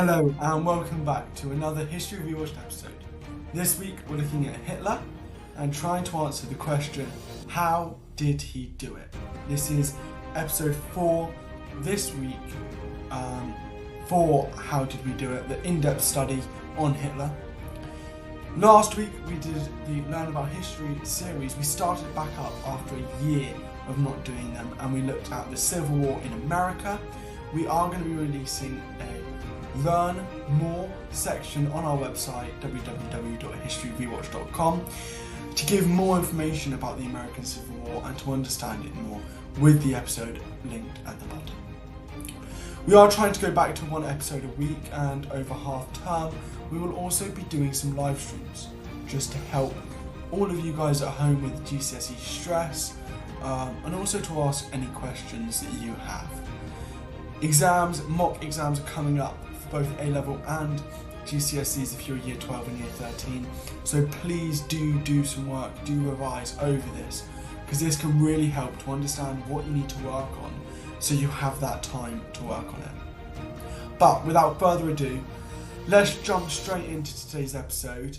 Hello and welcome back to another History Rewatched episode. This week we're looking at Hitler and trying to answer the question, how did he do it? This is episode 4 this week for How Did We Do It, the in-depth study on Hitler. Last week we did the Learn About History series. We started back up after a year of not doing them and we looked at the Civil War in America. We are going to be releasing a Learn More section on our website www.historyrewatched.com to give more information about the American Civil War and to understand it more, with the episode linked at the bottom. We are trying to go back to one episode a week, and over half term we will also be doing some live streams just to help all of you guys at home with GCSE stress and also to ask any questions that you have. Mock exams are coming up for both A-level and GCSEs if you're year 12 and year 13. So please do some work, do revise over this, because this can really help to understand what you need to work on so you have that time to work on it. But without further ado, let's jump straight into today's episode.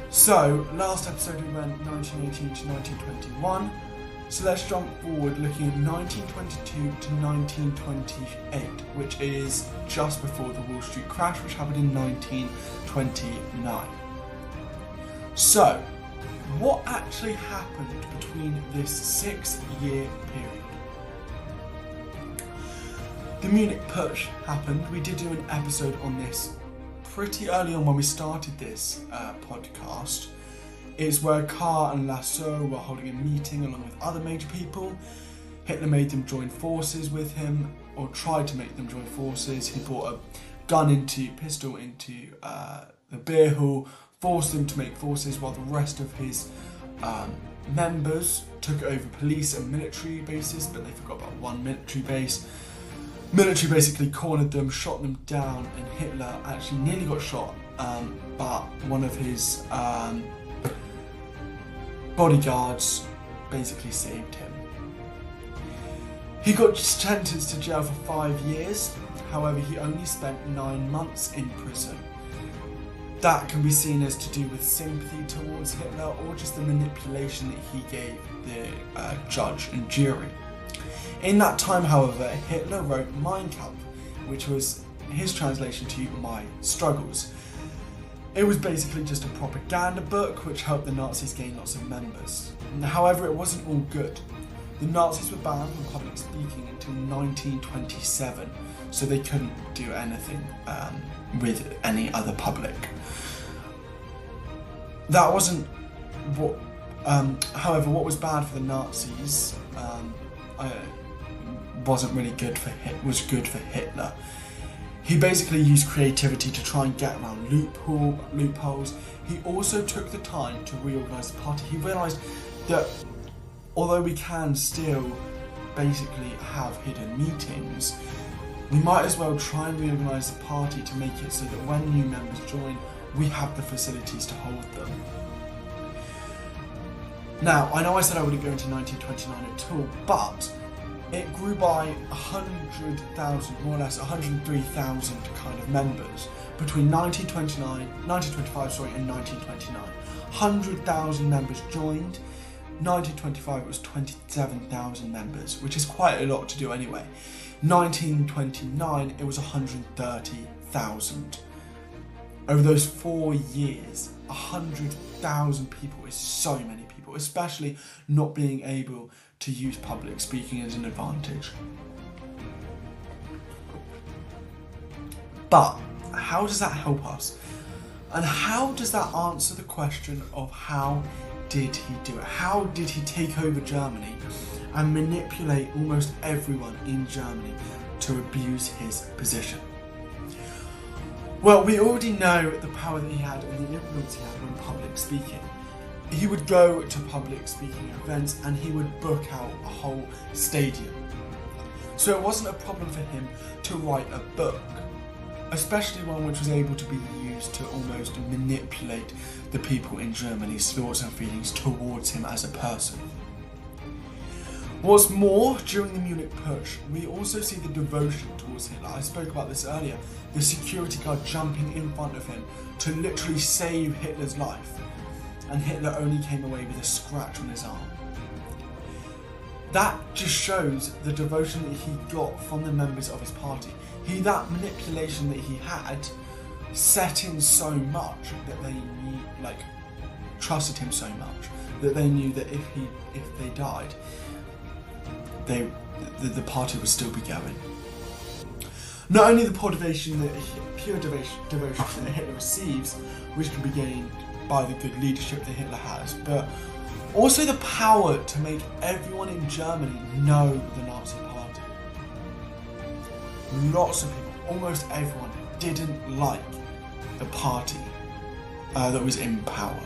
So last episode we went 1918 to 1921. So let's jump forward looking at 1922 to 1928, which is just before the Wall Street crash, which happened in 1929. So, what actually happened between this 6-year period? The Munich Putsch happened. We did do an episode on this pretty early on when we started this podcast. It's where Carr and Lassault were holding a meeting along with other major people. Hitler made them join forces with him, or tried to make them join forces. He brought a pistol into the beer hall, forced them to make forces while the rest of his members took over police and military bases, but they forgot about one military base. Military basically cornered them, shot them down, and Hitler actually nearly got shot, but one of his bodyguards basically saved him. He got sentenced to jail for 5 years, however he only spent 9 months in prison. That can be seen as to do with sympathy towards Hitler or just the manipulation that he gave the judge and jury. In that time, however, Hitler wrote Mein Kampf, which was his translation to My Struggles. It was basically just a propaganda book which helped the Nazis gain lots of members. However, it wasn't all good. The Nazis were banned from public speaking until 1927, so they couldn't do anything with any other public. That wasn't what. However, what was bad for the Nazis wasn't really good for Hitler. He basically used creativity to try and get around loopholes. He also took the time to reorganise the party. He realised that although we can still basically have hidden meetings, we might as well try and reorganise the party to make it so that when new members join, we have the facilities to hold them. Now, I know I said I wouldn't go into 1929 at all, but it grew by 100,000, more or less 103,000 kind of members between 1925 and 1929. 100,000 members joined. 1925 it was 27,000 members, which is quite a lot to do anyway. 1929 it was 130,000. Over those 4 years, 100,000 people is so many people, especially not being able to use public speaking as an advantage. But how does that help us? And how does that answer the question of how did he do it? How did he take over Germany and manipulate almost everyone in Germany to abuse his position? Well, we already know the power that he had and the influence he had when public speaking. He would go to public speaking events and he would book out a whole stadium. So it wasn't a problem for him to write a book, especially one which was able to be used to almost manipulate the people in Germany's thoughts and feelings towards him as a person. What's more, during the Munich Putsch, we also see the devotion towards Hitler. I spoke about this earlier. The security guard jumping in front of him to literally save Hitler's life. And Hitler only came away with a scratch on his arm. That just shows the devotion that he got from the members of his party. That manipulation that he had set him so much that they trusted him so much that they knew that if they died, the party would still be going. Not only the pure devotion that Hitler receives, which can be gained by the good leadership that Hitler has, but also the power to make everyone in Germany know the Nazi party. Lots of people, almost everyone, didn't like the party that was in power.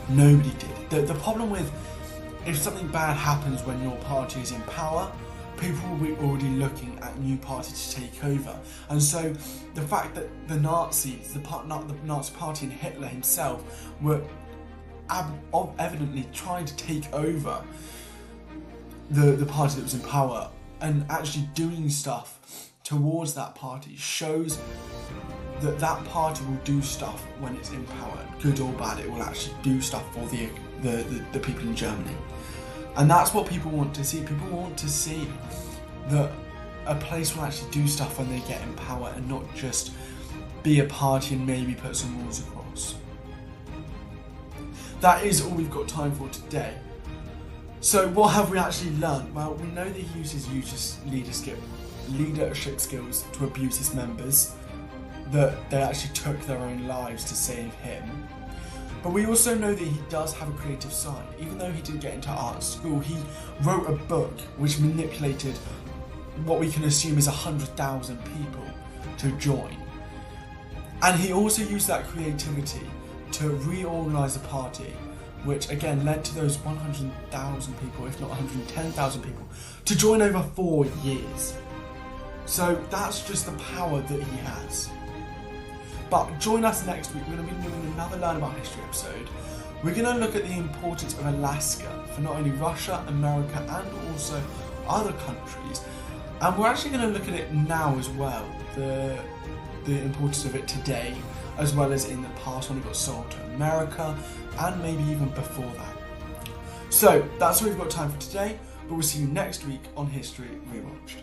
Nobody did. The problem with, if something bad happens when your party is in power, people will be already looking at new parties to take over. And so the fact that the Nazis, the Nazi party and Hitler himself were evidently trying to take over the party that was in power and actually doing stuff towards that party shows that party will do stuff when it's in power, good or bad. It will actually do stuff for the people in Germany. And that's what people want to see. People want to see that a place will actually do stuff when they get in power and not just be a party and maybe put some rules across. That is all we've got time for today. So what have we actually learned? Well, we know that he uses leadership skills to abuse his members, that they actually took their own lives to save him. But we also know that he does have a creative side. Even though he didn't get into art school, he wrote a book which manipulated what we can assume is 100,000 people to join. And he also used that creativity to reorganise the party, which again led to those 100,000 people, if not 110,000 people, to join over 4 years. So that's just the power that he has. But join us next week. We're going to be doing another Learn About History episode. We're going to look at the importance of Alaska for not only Russia, America, and also other countries. And we're actually going to look at it now as well, the importance of it today, as well as in the past when it got sold to America, and maybe even before that. So that's all we've got time for today, but we'll see you next week on History Rewatched.